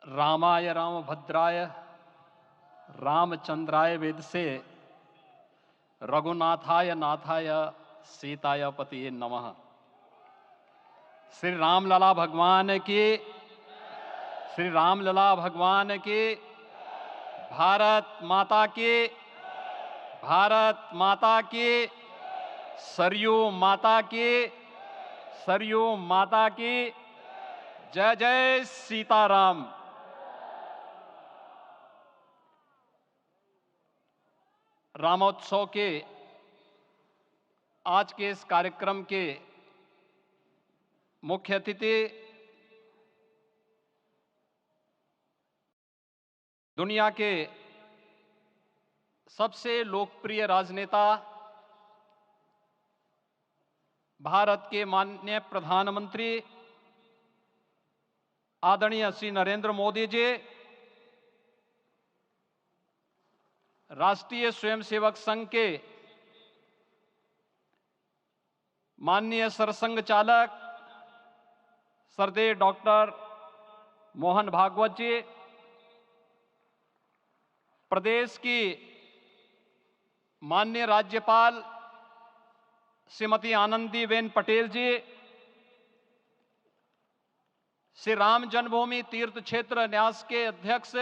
रामाय रामभद्राय रामचंद्राय वेदसे रघुनाथाय नाथाय सीताय पतिये नमः। श्री रामलला भगवान की, श्री रामलला भगवान की, भारत माता की, भारत माता की, सरयू माता की, सरयू माता की, जय जय सीताराम। रामोत्सव के आज के इस कार्यक्रम के मुख्य अतिथि दुनिया के सबसे लोकप्रिय राजनेता भारत के माननीय प्रधानमंत्री आदरणीय श्री नरेंद्र मोदी जी, राष्ट्रीय स्वयंसेवक संघ के माननीय सरसंघ चालक श्रद्धेय डॉक्टर मोहन भागवत जी, प्रदेश की माननीय राज्यपाल श्रीमती आनंदीबेन पटेल जी, श्री राम जन्मभूमि तीर्थ क्षेत्र न्यास के अध्यक्ष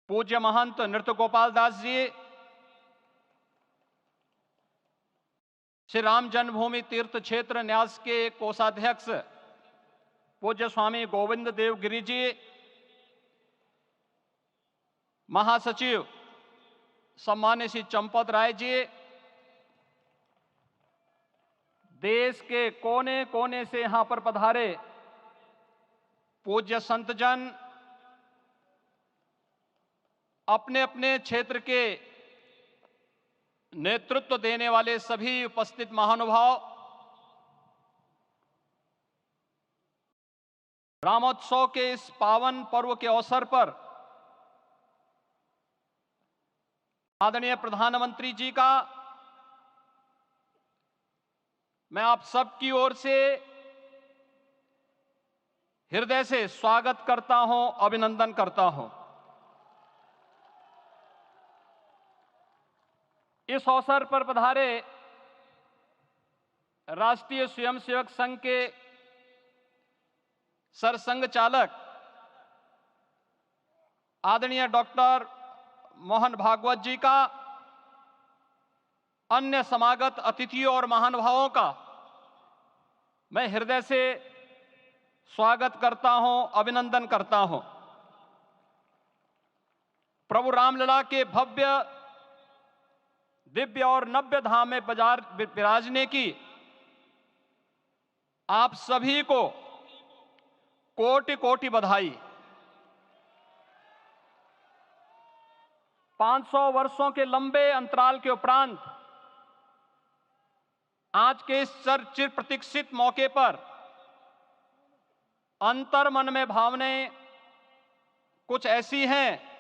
पूज्य महंत नृत्य गोपाल दास जी, श्री राम जन्मभूमि तीर्थ क्षेत्र न्यास के कोषाध्यक्ष पूज्य स्वामी गोविंद देव गिरि जी, महासचिव सम्मान्य श्री चंपत राय जी, देश के कोने कोने से यहां पर पधारे पूज्य संतजन, अपने अपने क्षेत्र के नेतृत्व देने वाले सभी उपस्थित महानुभाव, रामोत्सव के इस पावन पर्व के अवसर पर आदरणीय प्रधानमंत्री जी का मैं आप सबकी ओर से हृदय से स्वागत करता हूं, अभिनंदन करता हूं। इस अवसर पर पधारे राष्ट्रीय स्वयंसेवक संघ के सरसंघ चालक आदरणीय डॉक्टर मोहन भागवत जी का, अन्य समागत अतिथियों और महानुभावों का मैं हृदय से स्वागत करता हूं, अभिनंदन करता हूं। प्रभु रामलला के भव्य दिव्य और नव्य धाम में विराजने की आप सभी को कोटि कोटि बधाई। 500 वर्षों के लंबे अंतराल के उपरांत आज के इस चिर प्रतीक्षित मौके पर अंतर मन में भावनाएं कुछ ऐसी हैं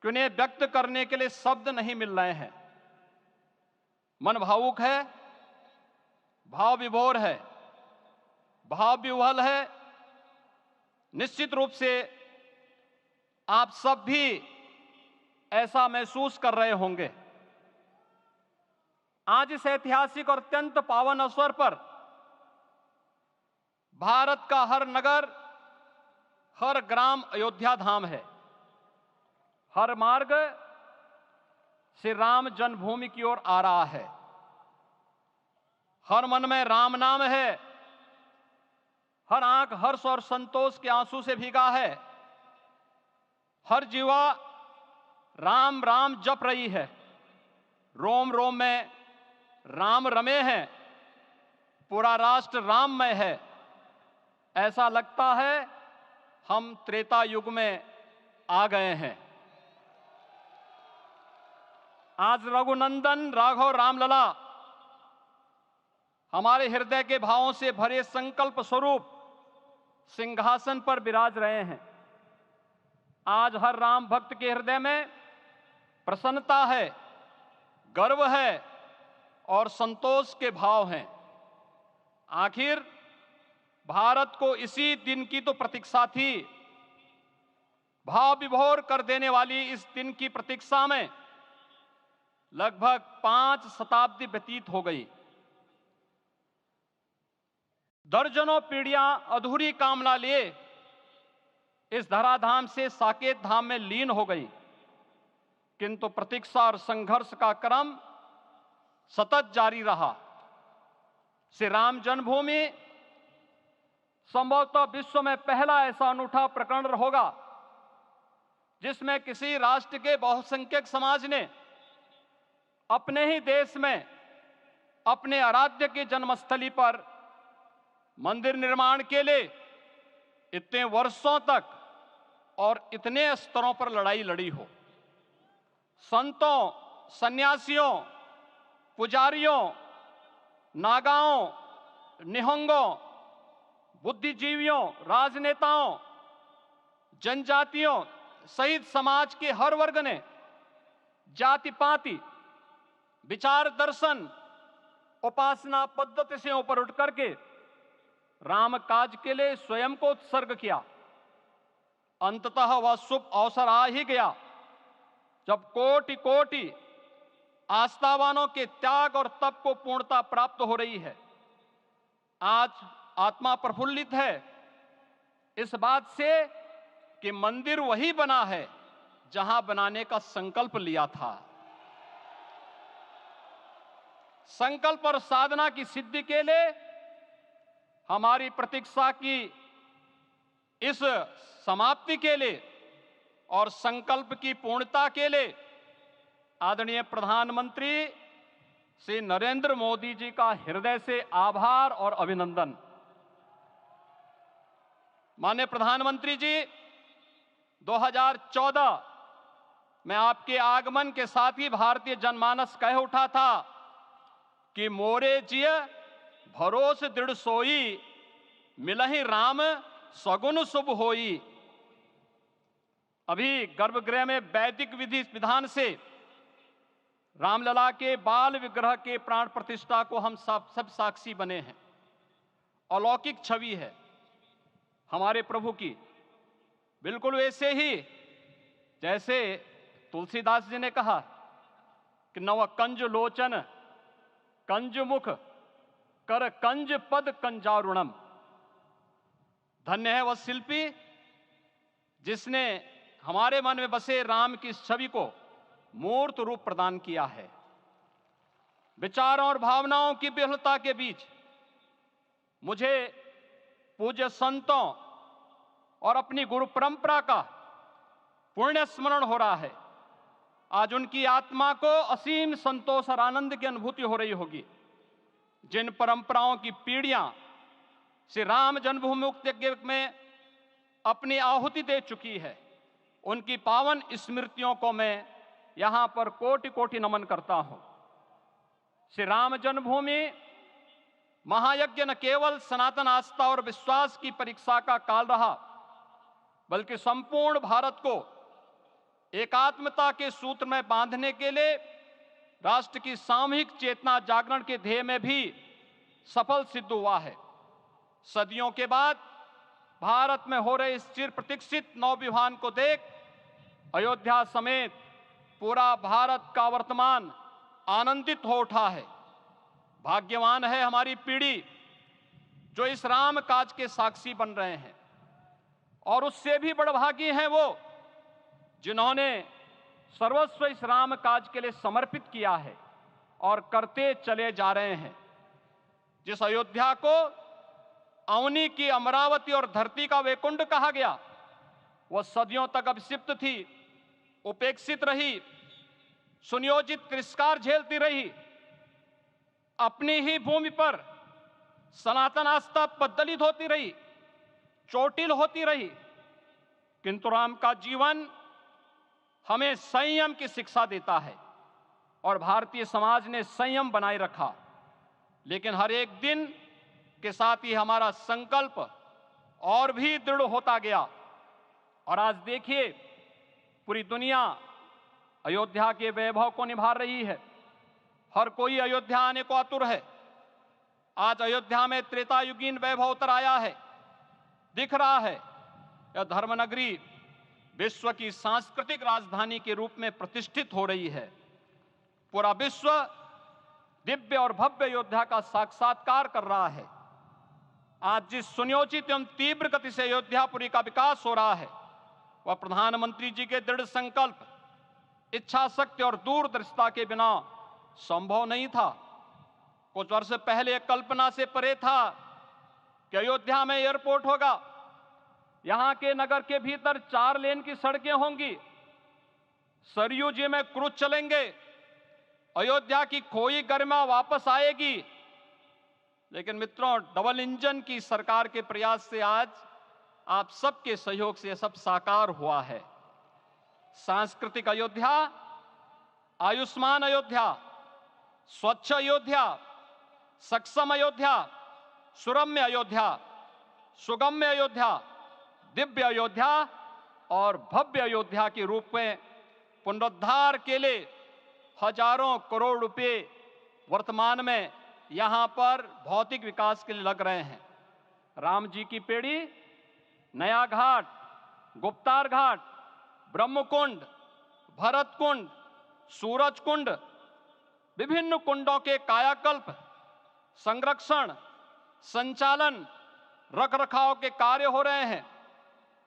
कि उन्हें व्यक्त करने के लिए शब्द नहीं मिल रहे हैं। मन भावुक है, भाव विभोर है, भाव विह्वल है। निश्चित रूप से आप सब भी ऐसा महसूस कर रहे होंगे। आज इस ऐतिहासिक और अत्यंत पावन अवसर पर भारत का हर नगर, हर ग्राम अयोध्या धाम है। हर मार्ग श्री राम जन्मभूमि की ओर आ रहा है। हर मन में राम नाम है, हर आंख हर्ष और संतोष के आंसू से भीगा है। हर जीवा राम राम जप रही है। रोम रोम में राम रमे हैं, पूरा राष्ट्र राममय है। ऐसा लगता है हम त्रेता युग में आ गए हैं। आज रघुनंदन राघव रामलला हमारे हृदय के भावों से भरे संकल्प स्वरूप सिंहासन पर विराज रहे हैं। आज हर राम भक्त के हृदय में प्रसन्नता है, गर्व है और संतोष के भाव हैं। आखिर भारत को इसी दिन की तो प्रतीक्षा थी। भाव विभोर कर देने वाली इस दिन की प्रतीक्षा में लगभग 5 शताब्दी व्यतीत हो गई। दर्जनों पीढ़ियां अधूरी कामना लिए इस धराधाम से साकेत धाम में लीन हो गई, किंतु प्रतीक्षा और संघर्ष का क्रम सतत जारी रहा। श्री राम जन्मभूमि संभवतः विश्व में पहला ऐसा अनूठा प्रकरण होगा जिसमें किसी राष्ट्र के बहुसंख्यक समाज ने अपने ही देश में अपने आराध्य की जन्मस्थली पर मंदिर निर्माण के लिए इतने वर्षों तक और इतने स्तरों पर लड़ाई लड़ी हो। संतों, सन्यासियों, पुजारियों, नागाओं, निहंगों, बुद्धिजीवियों, राजनेताओं, जनजातियों सहित समाज के हर वर्ग ने जाति पाति, विचार दर्शन, उपासना पद्धति से ऊपर उठ करके राम काज के लिए स्वयं को उत्सर्ग किया। अंततः वह शुभ अवसर आ ही गया जब कोटि कोटि आस्थावानों के त्याग और तप को पूर्णता प्राप्त हो रही है। आज आत्मा प्रफुल्लित है इस बात से कि मंदिर वही बना है जहां बनाने का संकल्प लिया था। संकल्प और साधना की सिद्धि के लिए हमारी प्रतीक्षा की इस समाप्ति के लिए और संकल्प की पूर्णता के लिए आदरणीय प्रधानमंत्री श्री नरेंद्र मोदी जी का हृदय से आभार और अभिनंदन। माननीय प्रधानमंत्री जी, 2014 में आपके आगमन के साथ ही भारतीय जनमानस कह उठा था कि मोरे जिय भरोस दृढ़ सोई, मिलहि राम सगुन शुभ होई। अभी गर्भगृह में वैदिक विधि विधान से रामलला के बाल विग्रह के प्राण प्रतिष्ठा को हम सब साक्षी बने हैं। अलौकिक छवि है हमारे प्रभु की, बिल्कुल वैसे ही जैसे तुलसीदास जी ने कहा कि नव कंज लोचन कंज मुख कर कंज पद कंजारुणम। धन्य है वह शिल्पी जिसने हमारे मन में बसे राम की छवि को मूर्त रूप प्रदान किया है। विचारों और भावनाओं की विहलता के बीच मुझे पूज्य संतों और अपनी गुरु परंपरा का पुण्य स्मरण हो रहा है। आज उनकी आत्मा को असीम संतोष और आनंद की अनुभूति हो रही होगी। जिन परंपराओं की पीढ़ियां श्री राम जन्मभूमि मुक्ति यज्ञ में अपनी आहुति दे चुकी है, उनकी पावन स्मृतियों को मैं यहां पर कोटि कोटि नमन करता हूं। श्री राम जन्मभूमि महायज्ञ न केवल सनातन आस्था और विश्वास की परीक्षा का काल रहा, बल्कि संपूर्ण भारत को एकात्मता के सूत्र में बांधने के लिए राष्ट्र की सामूहिक चेतना जागरण के ध्येय में भी सफल सिद्ध हुआ है। सदियों के बाद भारत में हो रहे इस चिर प्रतीक्षित नवविवाह को देख अयोध्या समेत पूरा भारत का वर्तमान आनंदित हो उठा है। भाग्यवान है हमारी पीढ़ी जो इस राम काज के साक्षी बन रहे हैं, और उससे भी बड़भागी हैं वो जिन्होंने सर्वस्व इस राम काज के लिए समर्पित किया है और करते चले जा रहे हैं। जिस अयोध्या को अवनी की अमरावती और धरती का वैकुंठ कहा गया, वह सदियों तक अभिषिप्त थी, उपेक्षित रही, सुनियोजित तिरस्कार झेलती रही। अपनी ही भूमि पर सनातन आस्था पद्दलित होती रही, चोटिल होती रही, किंतु राम का जीवन हमें संयम की शिक्षा देता है और भारतीय समाज ने संयम बनाए रखा। लेकिन हर एक दिन के साथ ही हमारा संकल्प और भी दृढ़ होता गया, और आज देखिए पूरी दुनिया अयोध्या के वैभव को निभा रही है। हर कोई अयोध्या आने को आतुर है। आज अयोध्या में त्रेतायुगीन वैभव उतर आया है। दिख रहा है यह धर्मनगरी विश्व की सांस्कृतिक राजधानी के रूप में प्रतिष्ठित हो रही है। पूरा विश्व दिव्य और भव्य अयोध्या का साक्षात्कार कर रहा है। आज जिस सुनियोजित एवं तीव्र गति से अयोध्यापुरी का विकास हो रहा है, वह प्रधानमंत्री जी के दृढ़ संकल्प, इच्छा शक्ति और दूरदर्शिता के बिना संभव नहीं था। कुछ वर्ष पहले कल्पना से परे था कि अयोध्या में एयरपोर्ट होगा, यहां के नगर के भीतर 4 लेन की सड़कें होंगी, सरयू जी में क्रूज चलेंगे, अयोध्या की खोई गरिमा वापस आएगी। लेकिन मित्रों, डबल इंजन की सरकार के प्रयास से आज आप सबके सहयोग से यह सब साकार हुआ है। सांस्कृतिक अयोध्या, आयुष्मान अयोध्या, स्वच्छ अयोध्या, सक्षम अयोध्या, सुरम्य अयोध्या, सुगम्य अयोध्या, दिव्य अयोध्या और भव्य अयोध्या के रूप में पुनरुद्धार के लिए हजारों करोड़ रुपए वर्तमान में यहां पर भौतिक विकास के लिए लग रहे हैं। राम जी की पेड़ी, नया घाट, गुप्तार घाट, ब्रह्मकुंड, भरत कुंड, सूरज कुंड, विभिन्न कुंडों के कायाकल्प, संरक्षण, संचालन, रखरखाव के कार्य हो रहे हैं।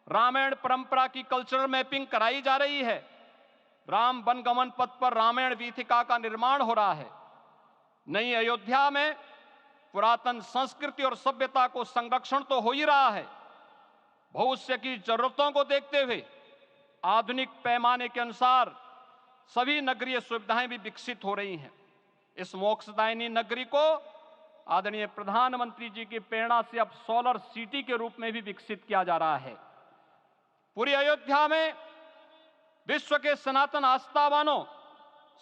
रामायण परंपरा की कल्चरल मैपिंग कराई जा रही है। राम वनगमन पथ पर रामायण वीथिका का निर्माण हो रहा है। नई अयोध्या में पुरातन संस्कृति और सभ्यता को संरक्षण तो हो ही रहा है, भविष्य की जरूरतों को देखते हुए आधुनिक पैमाने के अनुसार सभी नगरीय सुविधाएं भी विकसित हो रही हैं। इस मोक्षदायिनी नगरी को आदरणीय प्रधानमंत्री जी की प्रेरणा से अब सोलर सिटी के रूप में भी विकसित किया जा रहा है। पूरी अयोध्या में विश्व के सनातन आस्थावानों,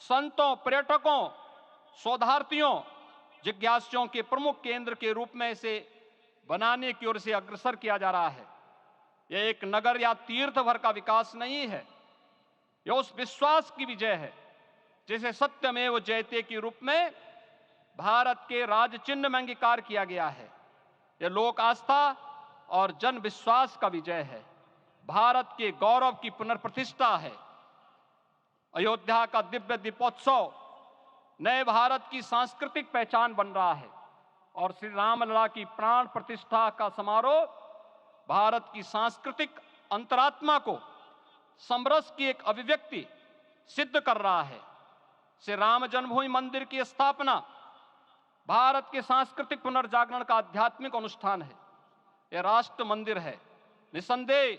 संतों, पर्यटकों, शोधार्थियों, जिज्ञासुओं के प्रमुख केंद्र के रूप में इसे बनाने की ओर से अग्रसर किया जा रहा है। यह एक नगर या तीर्थ भर का विकास नहीं है, यह उस विश्वास की विजय है जिसे सत्यमेव जयते के रूप में भारत के राज चिन्ह में अंगीकार किया गया है। यह लोक आस्था और जन विश्वास का विजय है, भारत के गौरव की पुनर्प्रतिष्ठा है। अयोध्या का दिव्य दीपोत्सव नए भारत की सांस्कृतिक पहचान बन रहा है और श्री रामलला की प्राण प्रतिष्ठा का समारोह भारत की सांस्कृतिक अंतरात्मा को समरस की एक अभिव्यक्ति सिद्ध कर रहा है। श्री राम जन्मभूमि मंदिर की स्थापना भारत के सांस्कृतिक पुनर्जागरण का आध्यात्मिक अनुष्ठान है। यह राष्ट्र मंदिर है। निसंदेह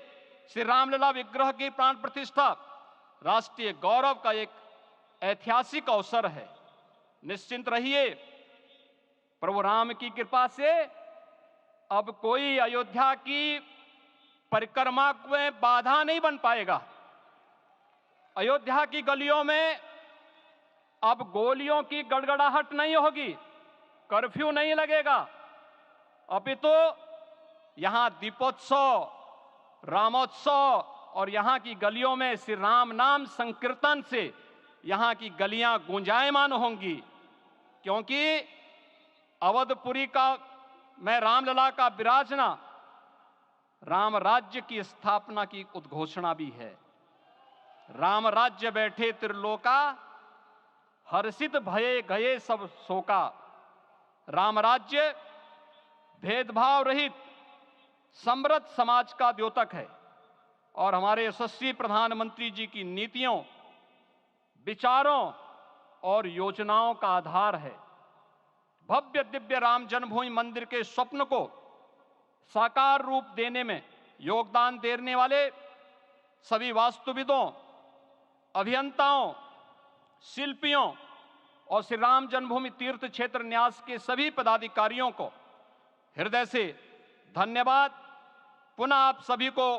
श्री रामलला विग्रह की प्राण प्रतिष्ठा राष्ट्रीय गौरव का एक ऐतिहासिक अवसर है। निश्चिंत रहिए, प्रभु राम की कृपा से अब कोई अयोध्या की परिक्रमा में बाधा नहीं बन पाएगा। अयोध्या की गलियों में अब गोलियों की गड़गड़ाहट नहीं होगी, कर्फ्यू नहीं लगेगा। अपितु यहां दीपोत्सव, रामोत्सव और यहां की गलियों में श्री राम नाम संकीर्तन से यहां की गलियां गुंजायमान होंगी, क्योंकि अवधपुरी का मैं रामलला का विराजना राम राज्य की स्थापना की उद्घोषणा भी है। राम राज्य बैठे त्रिलोका, हर्षित भये गए सब शोका। राम राज्य भेदभाव रहित समृद्ध समाज का द्योतक है और हमारे यशस्वी प्रधानमंत्री जी की नीतियों, विचारों और योजनाओं का आधार है। भव्य दिव्य राम जन्मभूमि मंदिर के स्वप्न को साकार रूप देने में योगदान देने वाले सभी वास्तुविदों, अभियंताओं, शिल्पियों और श्री राम जन्मभूमि तीर्थ क्षेत्र न्यास के सभी पदाधिकारियों को हृदय से धन्यवाद। पुनः आप सभी को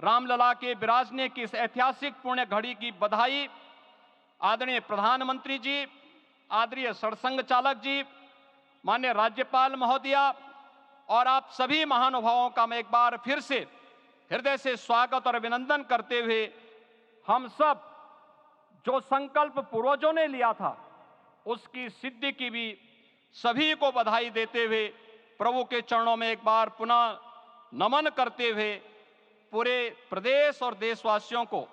रामलला के विराजने की इस ऐतिहासिक पुण्य घड़ी की बधाई। आदरणीय प्रधानमंत्री जी, आदरणीय सरसंघ चालक जी, माननीय राज्यपाल महोदया और आप सभी महानुभावों का मैं एक बार फिर से हृदय से स्वागत और अभिनंदन करते हुए हम सब जो संकल्प पूर्वजों ने लिया था उसकी सिद्धि की भी सभी को बधाई देते हुए प्रभु के चरणों में एक बार पुनः नमन करते हुए पूरे प्रदेश और देशवासियों को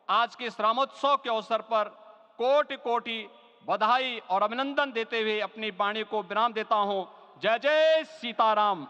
आज के इस रामोत्सव के अवसर पर कोटि कोटि बधाई और अभिनंदन देते हुए अपनी वाणी को विराम देता हूं। जय जय सीताराम।